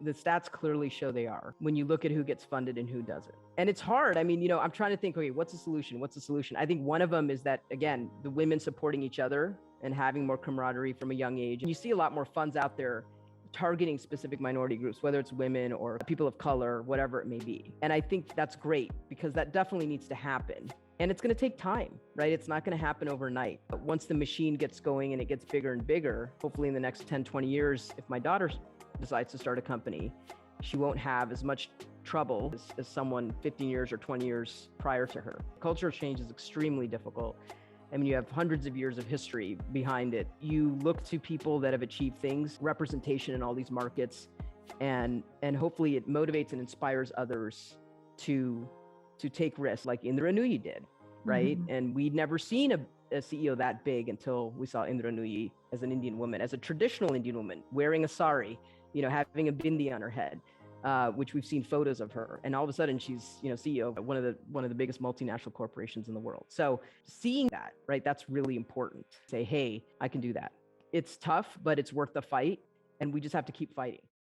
The stats clearly show they are when you look at who gets funded and who doesn't. And it's hard. I mean, I'm trying to think, okay, what's the solution? What's the solution? I think one of them is that, again, the women supporting each other and having more camaraderie from a young age. And you see a lot more funds out there targeting specific minority groups, whether it's women or people of color, whatever it may be. And I think that's great because that definitely needs to happen. And it's going to take time, right? It's not going to happen overnight. But once the machine gets going and it gets bigger and bigger, hopefully in the next 10, 20 years, if my daughter decides to start a company, she won't have as much trouble as someone 15 years or 20 years prior to her. Cultural change is extremely difficult. I mean, you have hundreds of years of history behind it. You look to people that have achieved things, representation in all these markets, and hopefully it motivates and inspires others to take risks like Indra Nooyi did, right? Mm-hmm. And we'd never seen a CEO that big until we saw Indra Nooyi as an Indian woman, as a traditional Indian woman, wearing a sari, having a bindi on her head, which we've seen photos of her. And all of a sudden she's, CEO of one of the biggest multinational corporations in the world. So seeing that, right, that's really important. Say, hey, I can do that. It's tough, but it's worth the fight. And we just have to keep fighting.